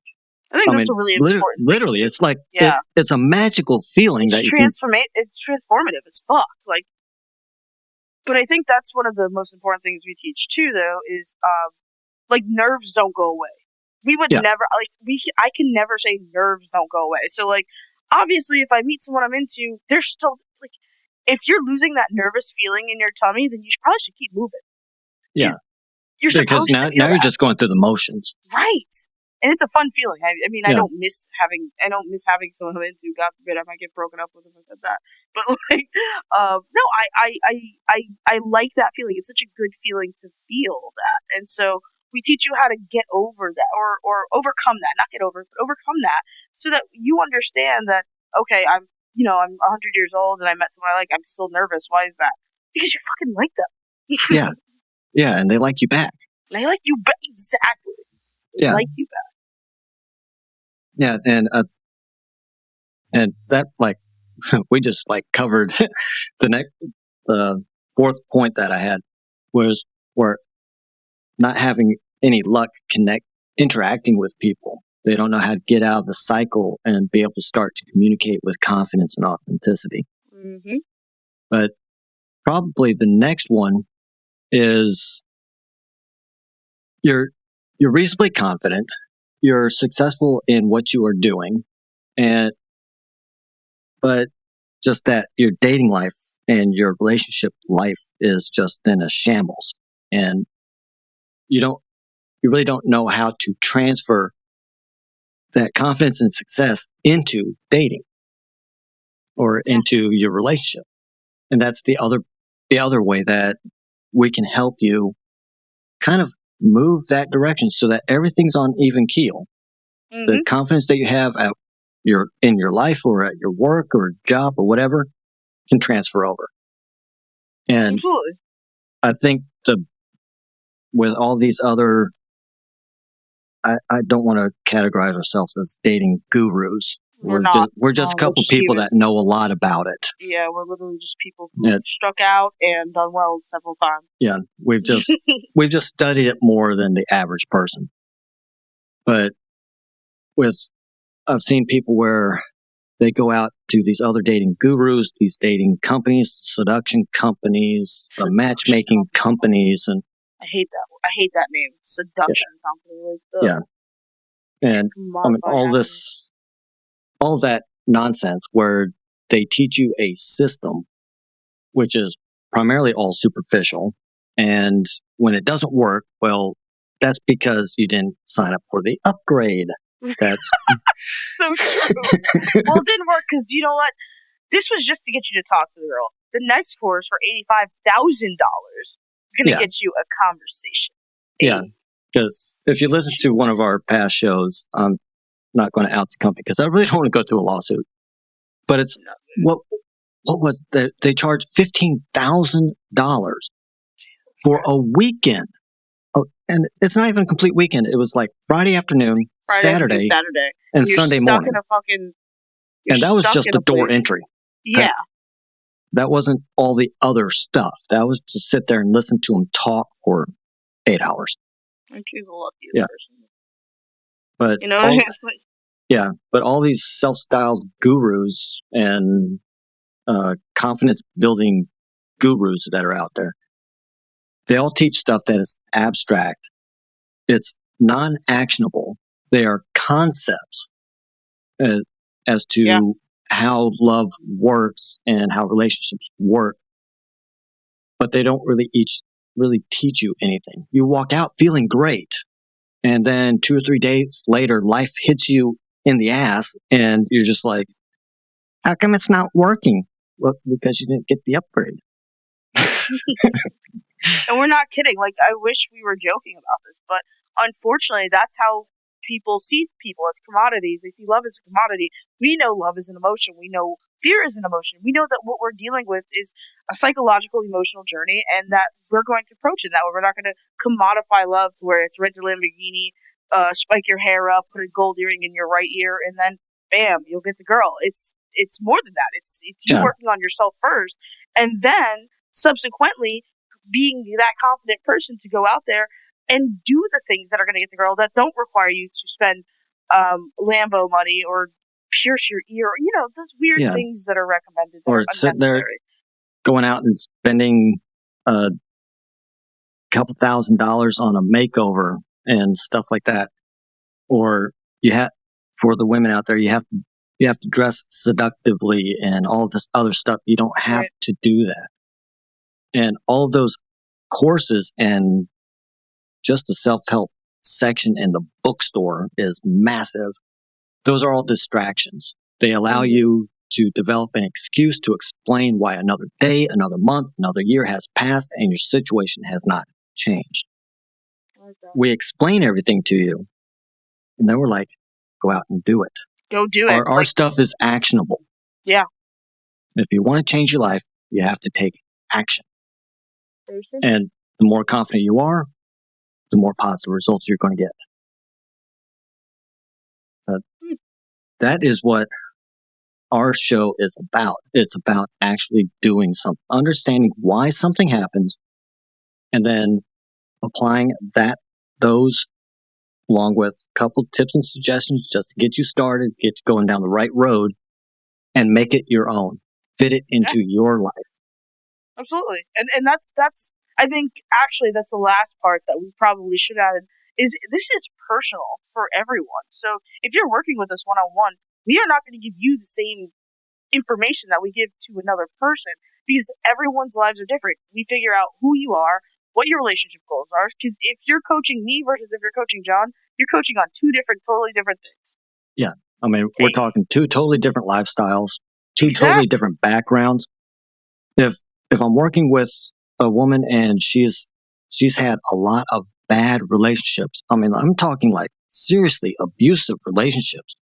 I think that's a really important literally, it's like it's a magical feeling. It's transformative as fuck. Like, but I think that's one of the most important things we teach too, though, is like, nerves don't go away. We would never I can never say nerves don't go away. So like, obviously, if I meet someone I'm into, there's still like, if you're losing that nervous feeling in your tummy, then you probably should keep moving. Yeah, you're supposed to. Now you're just going through the motions, right? And it's a fun feeling. I mean, I don't miss having someone I'm into. God forbid, I might get broken up with them or that. But like, no, I like that feeling. It's such a good feeling to feel that. And so we teach you how to get over that, or overcome that. Not get over it, but overcome that, so that you understand that, okay, I'm 100 years old and I met someone I like. I'm still nervous. Why is that? Because you fucking like them. Yeah, and they like you back. They like you back. Exactly. They like you back. Yeah, and And that, like, we just like covered the fourth point that I had was where not having any luck interacting with people. They don't know how to get out of the cycle and be able to start to communicate with confidence and authenticity. Mm-hmm. But probably the next one is you're reasonably confident, you're successful in what you are doing, but just that your dating life and your relationship life is just in a shambles, and you really don't know how to transfer that confidence and success into dating or into your relationship. And that's the other way that we can help you kind of move that direction so that everything's on even keel. Mm-hmm. The confidence that you have in your life or at your work or job or whatever can transfer over. And Absolutely. I think with all these other, I don't want to categorize ourselves as dating gurus. We're just a couple people that know a lot about it. Yeah, we're literally just people who struck out and done well several times. Yeah, we've just studied it more than the average person. But I've seen people where they go out to these other dating gurus, these dating companies, seduction companies, matchmaking companies, and I hate that name, seduction company. Like, yeah, and I mean, all of that nonsense where they teach you a system, which is primarily all superficial, and when it doesn't work, well, that's because you didn't sign up for the upgrade. That's so true. Well, it didn't work because you know what? This was just to get you to talk to the girl. The next course for $85,000 is going to get you a conversation. Yeah, because if you listen to one of our past shows, I'm not going to out the company because I really don't want to go through a lawsuit. But it's what was they charged $15,000 for a weekend. Oh, and it's not even a complete weekend. It was like Friday afternoon, Saturday, and Sunday morning. And that was just the door entry. Yeah. That wasn't all the other stuff. That was to sit there and listen to them talk for 8 hours. Aren't you the luckiest person? But you know, yeah, but all these self-styled gurus and confidence-building gurus that are out there, they all teach stuff that is abstract. It's non-actionable. They are concepts as to how love works and how relationships work, but they don't really teach you anything. You walk out feeling great, and then 2 or 3 days later, life hits you in the ass, and you're just like, how come it's not working? Well, because you didn't get the upgrade. And we're not kidding. Like, I wish we were joking about this, but unfortunately, that's how people see people, as commodities. They see love as a commodity. We know love is an emotion. We know fear is an emotion. We know that what we're dealing with is a psychological, emotional journey, and that we're going to approach it that way. We're not going to commodify love to where it's rent a Lamborghini, spike your hair up, put a gold earring in your right ear, and then bam, you'll get the girl. It's more than that. It's you working on yourself first, and then subsequently being that confident person to go out there and do the things that are going to get the girl, that don't require you to spend Lambo money or pierce your ear, those weird things that are recommended. Or sitting there going out and spending a couple $1,000s on a makeover and stuff like that. Or for the women out there, you have to dress seductively and all this other stuff. You don't have to do that. And all of those courses and just the self-help section in the bookstore is massive. Those are all distractions. They allow you to develop an excuse to explain why another day, another month, another year has passed and your situation has not changed. Okay. We explain everything to you, and then we're like, go out and do it. Go do it. Our stuff is actionable. Yeah. If you want to change your life, you have to take action. And the more confident you are, the more positive results you're going to get. That is what our show is about. It's about actually doing something, understanding why something happens, and then applying those along with a couple tips and suggestions just to get you started, get you going down the right road, and make it your own. Fit it into your life. Absolutely. And that's I think actually that's the last part that we probably should add is this is personal for everyone. So if you're working with us one-on-one, we are not going to give you the same information that we give to another person because everyone's lives are different. We figure out who you are, what your relationship goals are, because if you're coaching me versus if you're coaching John, you're coaching on two totally different things. Yeah. I mean, we're talking two totally different lifestyles, two Exactly. totally different backgrounds. If I'm working with a woman and she's had a lot of bad relationships, I mean, I'm talking like seriously abusive relationships,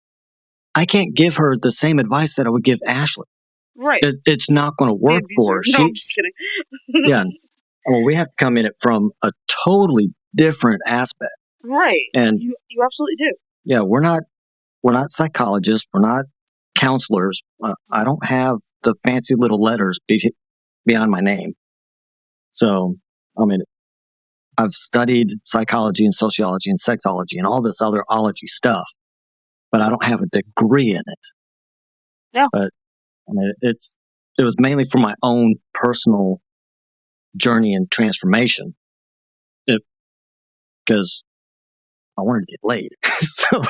I can't give her the same advice that I would give Ashley. Right. It's not going to work for her. No, I'm just kidding. Yeah. Well, we have to come in it from a totally different aspect. Right. And you absolutely do. Yeah, we're not psychologists. We're not counselors. I don't have the fancy little letters beyond my name. So, I mean, I've studied psychology and sociology and sexology and all this other ology stuff, but I don't have a degree in it. Yeah. But I mean, it was mainly for my own personal journey and transformation. Because I wanted to get laid. So,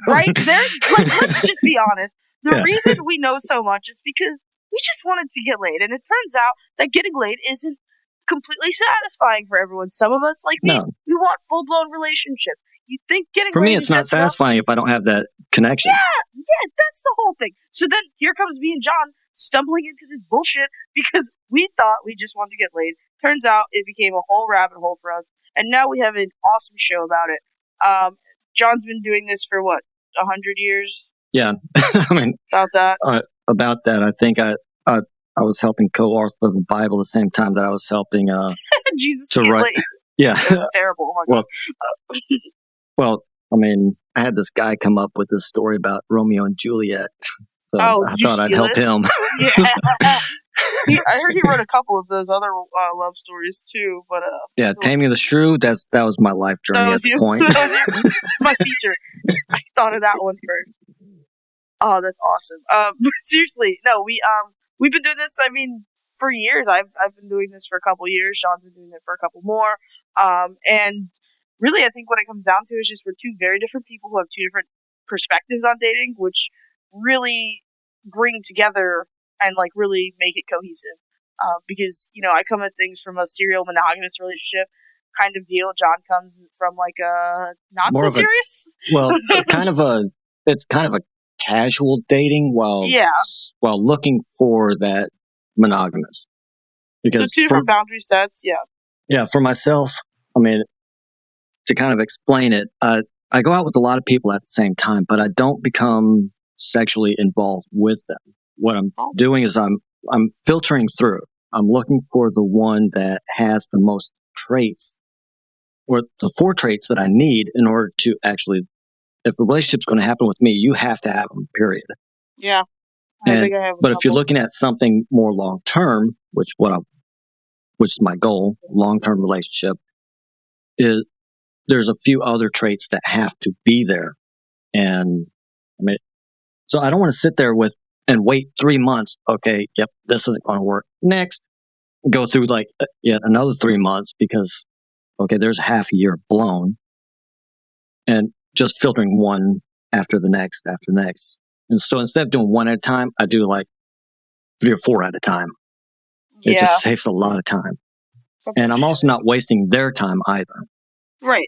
right there, let's just be honest. The reason we know so much is because we just wanted to get laid, and it turns out that getting laid isn't completely satisfying for everyone. Some of us, like me, we want full-blown relationships. You think getting for laid me, it's not satisfying if I don't have that connection. Yeah, that's the whole thing. So then here comes me and John stumbling into this bullshit because we thought we just wanted to get laid. Turns out it became a whole rabbit hole for us, and now we have an awesome show about it. John's been doing this for what, 100 years? Yeah, I mean about that. I think I was helping co-author the Bible the same time that I was helping Jesus to write. Late. Yeah, that's terrible. Oh my God. Well, I mean, I had this guy come up with this story about Romeo and Juliet, so I thought I'd help him. Yeah. I heard he wrote a couple of those other love stories too, but yeah, Taming the Shrew. That was my life journey at the point. This is my feature. I thought of that one first. Oh, that's awesome. Seriously, no, we've been doing this. I mean, for years. I've been doing this for a couple years. Sean's been doing it for a couple more. And really, I think what it comes down to is just we're two very different people who have two different perspectives on dating, which really bring together and like really make it cohesive. Because, you know, I come at things from a serial monogamous relationship kind of deal. John comes from like a not more so serious. It's kind of a casual dating while looking for that monogamous. Because so two different boundary sets, Yeah, for myself, I mean, to kind of explain it, I go out with a lot of people at the same time, but I don't become sexually involved with them. What I'm doing is I'm filtering through. I'm looking for the one that has the most traits, or the 4 traits that I need in order to actually, if a relationship's going to happen with me, you have to have them, period. Yeah. But if you're looking at something more long term, which is my goal, long term relationship, is there's a few other traits that have to be there. And I mean, so I don't want to sit there and wait 3 months. Okay, yep, this isn't going to work. Next, go through like yet another 3 months because, okay, there's half a year blown. And just filtering one after the next. And so instead of doing one at a time, I do like 3 or 4 at a time. It just saves a lot of time. And I'm also not wasting their time either. Right.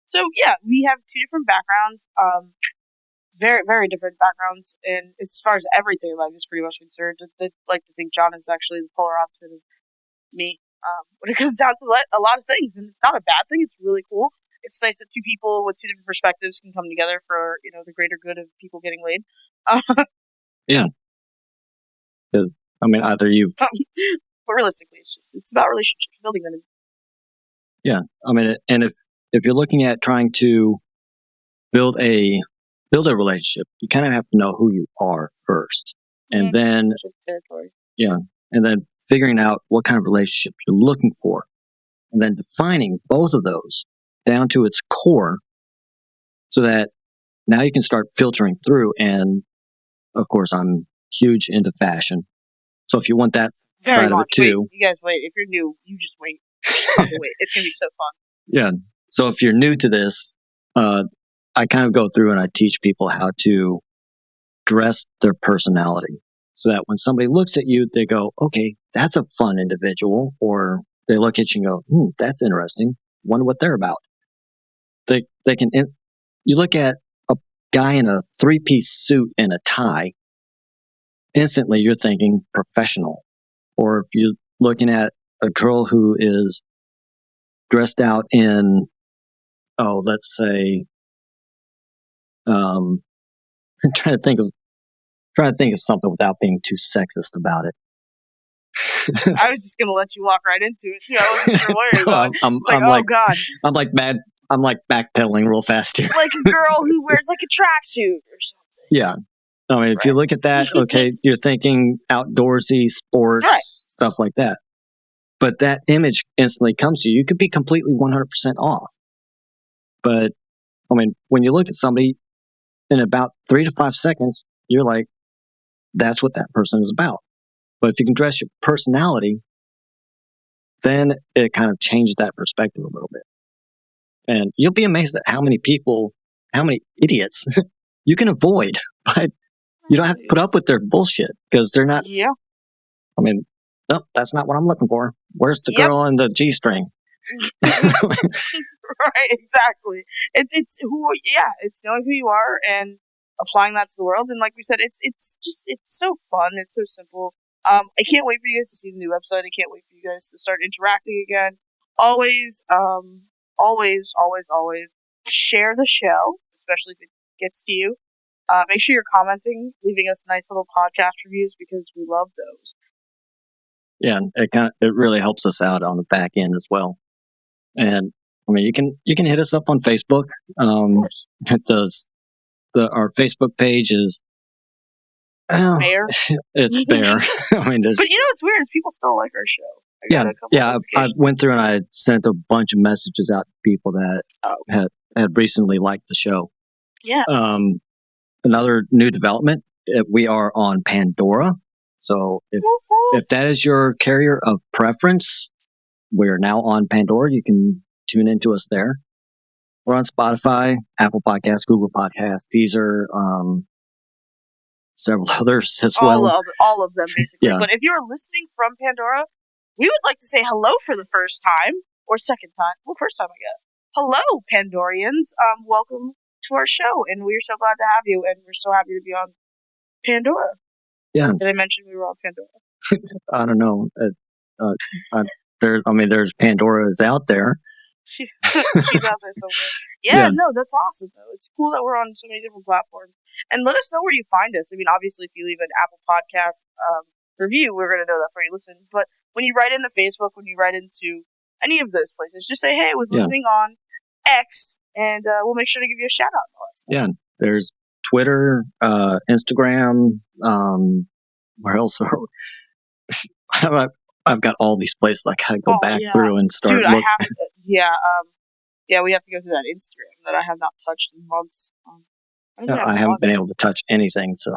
So, yeah, we have 2 different backgrounds. Very, very different backgrounds. And as far as everything in life is pretty much concerned, I like to think John is actually the polar opposite of me when it comes down to a lot of things. And it's not a bad thing. It's really cool. It's nice that 2 people with 2 different perspectives can come together for, you know, the greater good of people getting laid. Yeah. I mean, either you... But realistically, it's about relationships, building them. Yeah. I mean, and if you're looking at trying to build a relationship, you kind of have to know who you are first. And then, territory. And then figuring out what kind of relationship you're looking for. And then defining both of those down to its core so that now you can start filtering through. And of course, I'm huge into fashion. So if you want that side of it too. Wait, you guys wait. If you're new, you just wait. Wait. It's going to be so fun. Yeah. So if you're new to this, I kind of go through and I teach people how to dress their personality so that when somebody looks at you, they go, okay, that's a fun individual. Or they look at you and go, that's interesting. Wonder what they're about. They can, you look at a guy in a 3-piece suit and a tie, instantly you're thinking professional. Or if you're looking at a girl who is dressed out in, let's say, I'm trying to think of something without being too sexist about it. I was just gonna let you walk right into it too. I wasn't sure where you're going. God. I'm like backpedaling real fast here. Like a girl who wears like a tracksuit or something. Yeah. I mean, if you look at that, okay, you're thinking outdoorsy, sports, stuff like that. But that image instantly comes to you. You could be completely 100% off. But, I mean, when you look at somebody in about 3 to 5 seconds, you're like, that's what that person is about. But if you can dress your personality, then it kind of changes that perspective a little bit. And you'll be amazed at how many idiots you can avoid. But you don't have to put up with their bullshit because they're not. Yeah. I mean, nope, that's not what I'm looking for. Where's the girl in the G-string? Right, exactly. It's knowing who you are and applying that to the world. And like we said, it's so fun. It's so simple. I can't wait for you guys to see the new episode. I can't wait for you guys to start interacting again. Always share the show, especially if it gets to you. Make sure you're commenting, leaving us nice little podcast reviews because we love those. Yeah, it really helps us out on the back end as well. And I mean, you can hit us up on Facebook. Our Facebook page is bare. It's bare. I mean, but you know what's weird is people still like our show. I went through and I sent a bunch of messages out to people that had recently liked the show. Yeah. Another new development, we are on Pandora. So if that is your carrier of preference, we're now on Pandora. You can tune into us there. We're on Spotify, Apple Podcasts, Google Podcasts. These are several others as well. All of them, basically. Yeah. But if you're listening from Pandora, we would like to say hello for the first time, or second time. Well, first time, I guess. Hello, Pandorians. Welcome to our show, and we're so glad to have you, and we're so happy to be on Pandora. Yeah. Did I mention we were on Pandora? I don't know. There's Pandora's out there. She's out there somewhere. Yeah, no, that's awesome, though. It's cool that we're on so many different platforms. And let us know where you find us. I mean, obviously, if you leave an Apple Podcast review, we're going to know that's where you listen. But when you write into Facebook, when you write into any of those places, just say, hey, I was listening on X, and we'll make sure to give you a shout out. Yeah, there's Twitter, Instagram. Where else? I've got all these places I gotta go back through and start. Dude, we have to go through that Instagram that I have not touched in months. I haven't been able to touch anything, so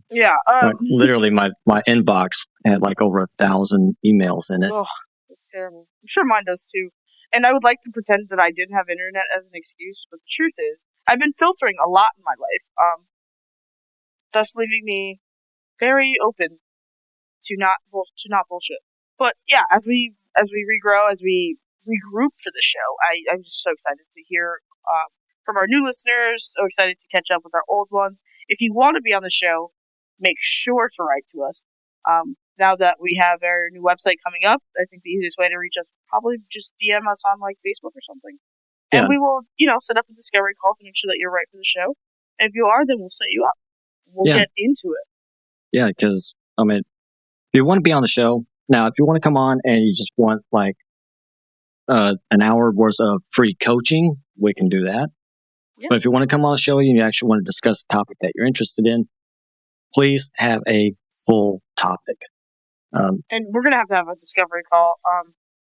yeah. Literally, my inbox had like over 1,000 emails in it. Oh, that's terrible. I'm sure mine does too. And I would like to pretend that I didn't have internet as an excuse, but the truth is, I've been filtering a lot in my life, thus leaving me very open to not bullshit. But yeah, as we regrow, as we regroup for the show, I'm just so excited to hear from our new listeners. So excited to catch up with our old ones. If you want to be on the show, make sure to write to us. Now that we have our new website coming up, I think the easiest way to reach us is probably just DM us on like Facebook or something. And we will, set up a discovery call to make sure that you're right for the show. And if you are, then we'll set you up. We'll get into it. Yeah, because, I mean, if you want to be on the show, now, if you want to come on and you just want like an hour worth of free coaching, we can do that. Yep. But if you want to come on the show and you actually want to discuss a topic that you're interested in, please have a full topic. And we're going to have a discovery call,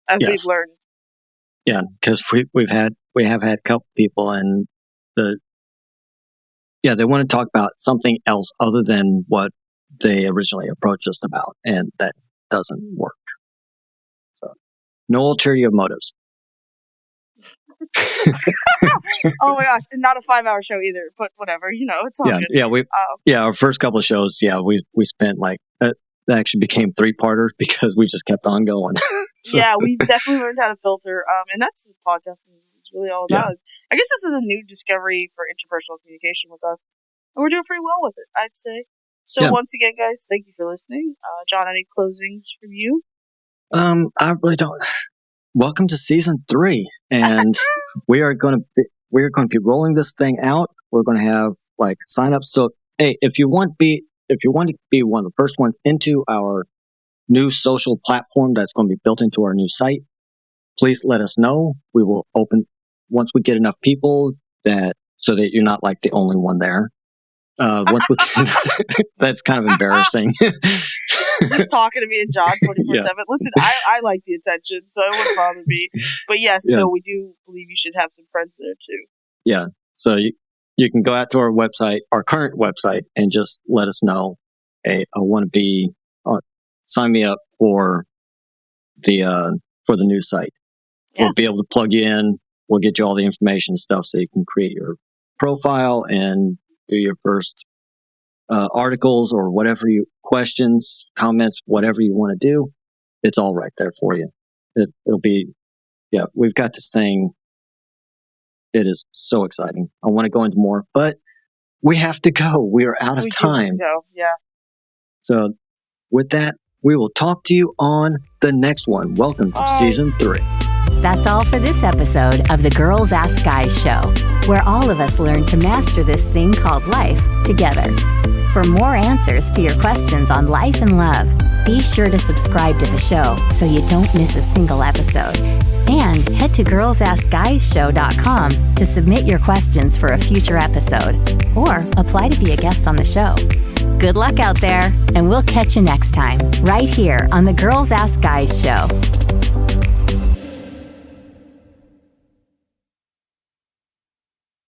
as Yes. we've learned. Yeah, because we have had a couple people, and they want to talk about something else other than what they originally approached us about, and that doesn't work. So, no ulterior motives. Oh my gosh, and not a 5-hour show either, but whatever, it's all good. Our first couple of shows, we spent like that actually became 3-parters because we just kept on going. So, yeah, we definitely learned how to filter, and that's what podcasting is really all about. I guess this is a new discovery for interpersonal communication with us, and we're doing pretty well with it, I'd say. So once again, guys, thank you for listening. John, any closings from you? I really don't. Welcome to season 3, and we are going to be rolling this thing out. We're going to have like sign up. So hey, if you want to be one of the first ones into our new social platform that's going to be built into our new site, please let us know. We will open once we get enough people so that you're not like the only one there. Once we that's kind of embarrassing. Just talking to me and John 24/7. Listen, I like the attention, so it wouldn't bother me. But yes, no, we do believe you should have some friends there too. Yeah. So you can go out to our website, our current website, and just let us know, hey, I want to be, sign me up for the new site. Yeah. We'll be able to plug you in. We'll get you all the information and stuff so you can create your profile and do your first articles or whatever questions, comments, whatever you want to do. It's all right there for you. It'll be, we've got this thing. It is so exciting. I want to go into more, but we have to go. We are out of time. Go. Yeah. So with that, we will talk to you on the next one. Welcome to season 3. That's all for this episode of the Girls Ask Guys show, where all of us learn to master this thing called life together. For more answers to your questions on life and love, be sure to subscribe to the show so you don't miss a single episode. And head to girlsaskguyshow.com to submit your questions for a future episode or apply to be a guest on the show. Good luck out there, and we'll catch you next time, right here on the Girls Ask Guys show.